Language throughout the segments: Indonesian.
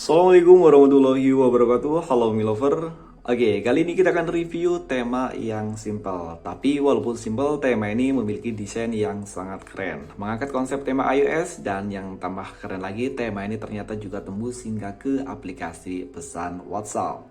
Assalamualaikum warahmatullahi wabarakatuh. Halo Milover. Oke, kali ini kita akan review tema yang simple. Tapi walaupun simple, tema ini memiliki desain yang sangat keren. Mengangkat konsep tema iOS dan yang tambah keren lagi, tema ini ternyata juga tembus hingga ke aplikasi pesan WhatsApp.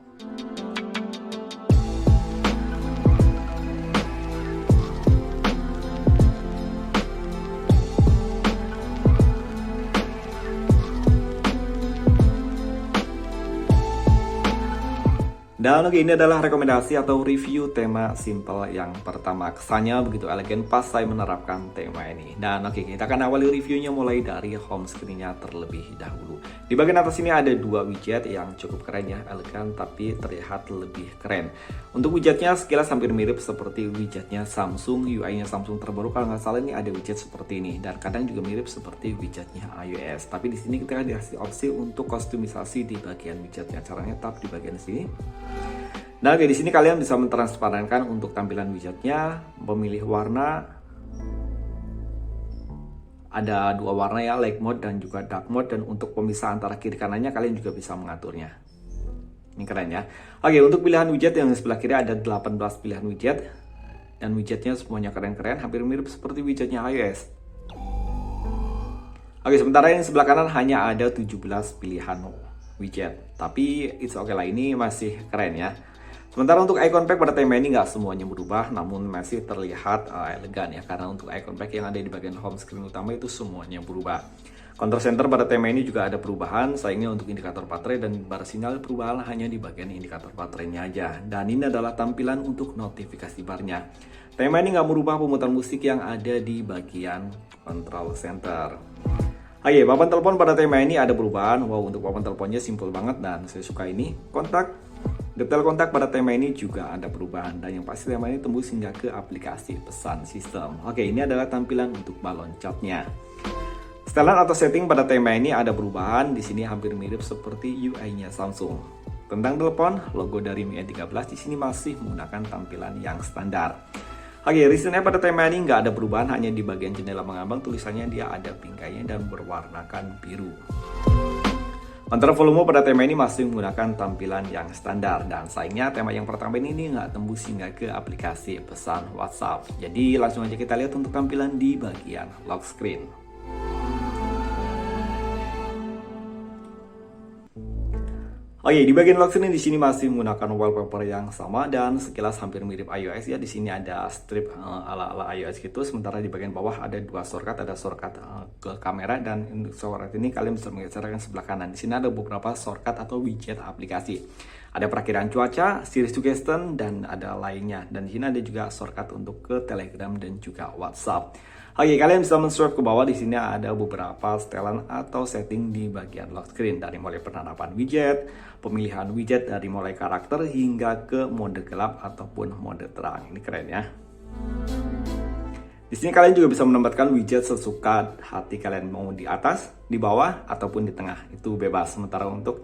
Dan oke, ini adalah rekomendasi atau review tema simple yang pertama. Kesannya begitu elegan pas saya menerapkan tema ini. Dan oke, kita akan awali reviewnya mulai dari home screen-nya terlebih dahulu. Di bagian atas ini ada dua widget yang cukup keren ya, elegan tapi terlihat lebih keren. Untuk widgetnya sekilas hampir mirip seperti widgetnya Samsung, UI-nya Samsung terbaru kalau nggak salah ini ada widget seperti ini. Dan kadang juga mirip seperti widgetnya iOS. Tapi di sini kita dikasih opsi untuk kustomisasi di bagian widgetnya. Caranya tap di bagian sini. Nah, oke, di sini kalian bisa mentransparankan untuk tampilan widgetnya, memilih warna. Ada dua warna ya, light mode dan juga dark mode, dan untuk pemisah antara kiri kanannya kalian juga bisa mengaturnya. Ini keren ya. Oke, untuk pilihan widget yang di sebelah kiri ada 18 pilihan widget, dan widgetnya semuanya keren-keren, hampir mirip seperti widgetnya iOS. Oke, sementara yang di sebelah kanan hanya ada 17 pilihan widget, tapi it's okay lah, ini masih keren ya. Sementara untuk icon pack pada tema ini nggak semuanya berubah, namun masih terlihat elegan ya, karena untuk icon pack yang ada di bagian home screen utama itu semuanya berubah. Control center pada tema ini juga ada perubahan, sayangnya untuk indikator baterai dan bar sinyal perubahan hanya di bagian indikator baterainya aja. Dan ini adalah tampilan untuk notifikasi barnya. Tema ini nggak merubah pemutar musik yang ada di bagian control center. Oke, papan telepon pada tema ini ada perubahan. Wow, untuk papan teleponnya simple banget dan saya suka ini. Detail kontak pada tema ini juga ada perubahan, dan yang pasti tema ini tembus hingga ke aplikasi pesan sistem. Oke, ini adalah tampilan untuk balon catnya. Setelan atau setting pada tema ini ada perubahan. Di sini hampir mirip seperti UI-nya Samsung. Tentang telepon, logo dari Mi A13 di sini masih menggunakan tampilan yang standar. Oke, reasonnya pada tema ini nggak ada perubahan, hanya di bagian jendela mengambang tulisannya dia ada bingkainya dan berwarnakan biru. Kontrol volume pada tema ini masih menggunakan tampilan yang standar, dan sayangnya tema yang pertama ini nggak tembus hingga ke aplikasi pesan WhatsApp. Jadi langsung aja kita lihat untuk tampilan di bagian lock screen. Oke, di bagian lock screen di sini masih menggunakan wallpaper yang sama dan sekilas hampir mirip iOS ya. Di sini ada strip ala-ala iOS gitu. Sementara di bagian bawah ada dua shortcut, ada shortcut ke kamera, dan untuk shortcut ini kalian bisa menggeserkan sebelah kanan. Di sini ada beberapa shortcut atau widget aplikasi. Ada perakiraan cuaca, series suggestion, dan ada lainnya. Dan di sini ada juga shortcut untuk ke Telegram dan juga WhatsApp. Oke, kalian bisa men-swipe ke bawah. Di sini ada beberapa setelan atau setting di bagian lock screen, dari mulai penerapan widget, pemilihan widget dari mulai karakter hingga ke mode gelap ataupun mode terang. Ini keren ya. Di sini kalian juga bisa menempatkan widget sesuka hati kalian, mau di atas, di bawah, ataupun di tengah. Itu bebas. Sementara untuk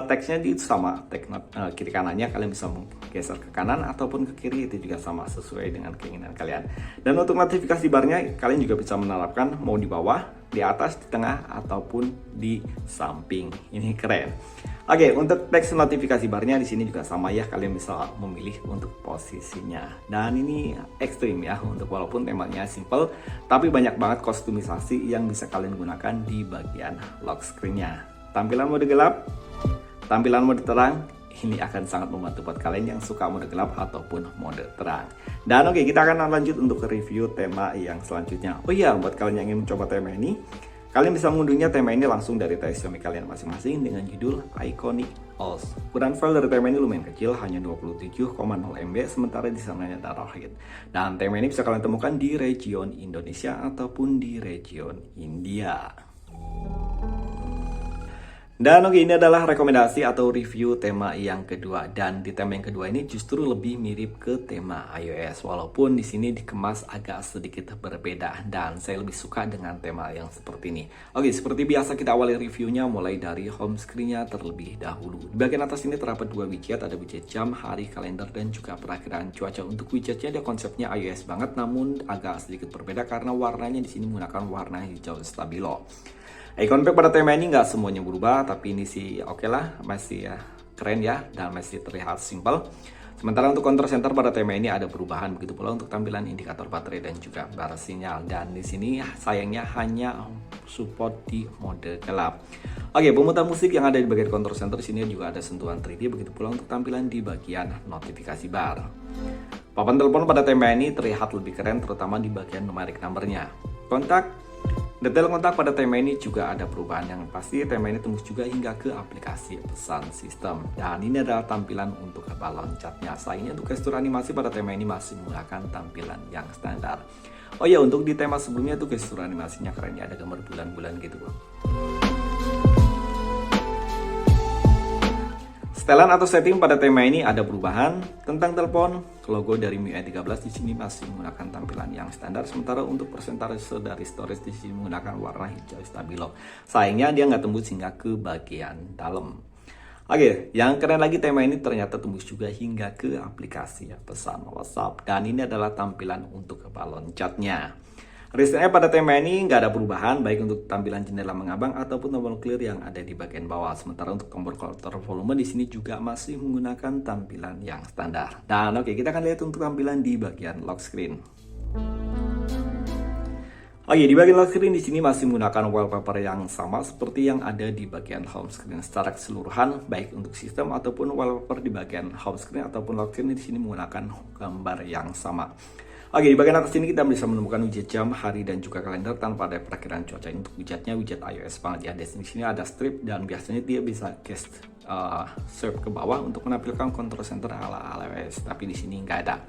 teksnya itu sama, teks kiri kanannya kalian bisa menggeser ke kanan ataupun ke kiri, itu juga sama sesuai dengan keinginan kalian. Dan untuk notifikasi barnya kalian juga bisa menerapkan mau di bawah, di atas, di tengah, ataupun di samping. Ini keren. Oke, untuk teks notifikasi barnya di sini juga sama ya, kalian bisa memilih untuk posisinya. Dan ini ekstrim ya, untuk walaupun temanya simple, tapi banyak banget kustomisasi yang bisa kalian gunakan di bagian lock screen-nya. Tampilan mode gelap, tampilan mode terang, ini akan sangat membantu buat kalian yang suka mode gelap ataupun mode terang. Dan oke, kita akan lanjut untuk review tema yang selanjutnya. Oh iya, buat kalian yang ingin mencoba tema ini, kalian bisa mengunduhnya tema ini langsung dari Xiaomi kalian masing-masing dengan judul Iconic OS. Ukuran file dari tema ini lumayan kecil, hanya 27,0 MB, sementara di sananya Android. Dan tema ini bisa kalian temukan di region Indonesia ataupun di region India. Dan oke, ini adalah rekomendasi atau review tema yang kedua, dan di tema yang kedua ini justru lebih mirip ke tema iOS, walaupun di sini dikemas agak sedikit berbeda, dan saya lebih suka dengan tema yang seperti ini. Oke, seperti biasa kita awali reviewnya mulai dari home screen-nya terlebih dahulu. Di bagian atas ini terdapat dua widget, ada widget jam, hari, kalender, dan juga perakiraan cuaca. Untuk widgetnya ada konsepnya iOS banget, namun agak sedikit berbeda karena warnanya di sini menggunakan warna hijau stabilo. Icon pack pada tema ini nggak semuanya berubah, tapi ini sih oke lah, masih ya keren ya, dan masih terlihat simpel. Sementara untuk control center pada tema ini ada perubahan, begitu pula untuk tampilan indikator baterai dan juga bar sinyal. Dan di sini sayangnya hanya support di mode gelap. Oke, pemutar musik yang ada di bagian control center sini juga ada sentuhan 3D, begitu pula untuk tampilan di bagian notifikasi bar. Papan telepon pada tema ini terlihat lebih keren, terutama di bagian numeric numbernya. Kontak. Detail kontak pada tema ini juga ada perubahan yang pasti. Tema ini tembus juga hingga ke aplikasi pesan sistem. Dan ini adalah tampilan untuk balon catnya. Sayangnya untuk gestur animasi pada tema ini masih menggunakan tampilan yang standar. Oh ya, untuk di tema sebelumnya tuh gestur animasinya keren ya, ada gambar bulan-bulan gitu. Setelan atau setting pada tema ini ada perubahan. Tentang telepon, logo dari MIUI 13 di sini masih menggunakan tampilan yang standar, sementara untuk persentase dari storage di sini menggunakan warna hijau stabilo. Sayangnya dia nggak tembus hingga ke bagian dalam. Oke, yang keren lagi tema ini ternyata tembus juga hingga ke aplikasi pesan WhatsApp, dan ini adalah tampilan untuk balon catnya. Resetnya pada tema ini nggak ada perubahan, baik untuk tampilan jendela mengabang ataupun tombol clear yang ada di bagian bawah. Sementara untuk tombol kontrol volume di sini juga masih menggunakan tampilan yang standar. Dan oke, kita akan lihat untuk tampilan di bagian lock screen. Oke, di bagian lock screen di sini masih menggunakan wallpaper yang sama seperti yang ada di bagian home screen secara keseluruhan, baik untuk sistem ataupun wallpaper di bagian home screen ataupun lock screen di sini menggunakan gambar yang sama. Oke, di bagian atas ini kita bisa menemukan widget jam, hari, dan juga kalender tanpa ada perakiraan cuaca. Untuk widgetnya widget iOS banget ya. Di sini ada strip dan biasanya dia bisa cast swipe ke bawah untuk menampilkan control center ala iOS. Tapi di sini nggak ada.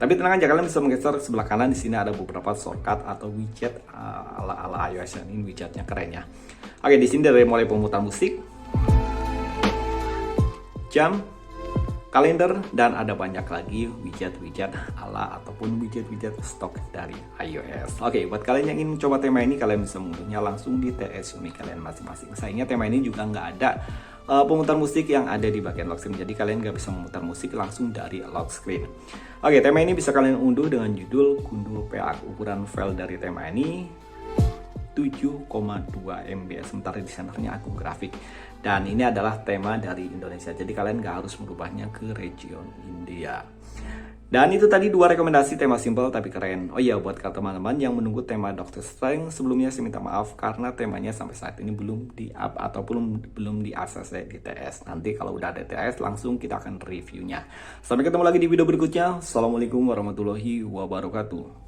Tapi tenang aja, kalian bisa menggeser ke sebelah kanan. Di sini ada beberapa shortcut atau widget ala iOS, dan ini widgetnya keren ya. Oke, di sini dari mulai pemutar musik, jam, kalender, dan ada banyak lagi widget-widget ala ataupun widget-widget stok dari iOS. Oke, buat kalian yang ingin coba tema ini, kalian bisa mengunduhnya langsung di TS Xiaomi kalian masing-masing. Sayangnya tema ini juga nggak ada pemutar musik yang ada di bagian lock screen, jadi kalian nggak bisa memutar musik langsung dari lock screen. Oke, tema ini bisa kalian unduh dengan judul Gundul PA. Ukuran file dari tema ini 7,2 MB, sementara desainernya Agung Grafik. Dan ini adalah tema dari Indonesia, jadi kalian nggak harus merubahnya ke region India. Dan itu tadi 2 rekomendasi tema simple tapi keren. Oh iya, buat teman-teman yang menunggu tema Doctor Strange, sebelumnya saya minta maaf karena temanya sampai saat ini belum di-up ataupun belum diakses di TS. Nanti kalau udah ada TS langsung kita akan reviewnya. Sampai ketemu lagi di video berikutnya. Assalamualaikum warahmatullahi wabarakatuh.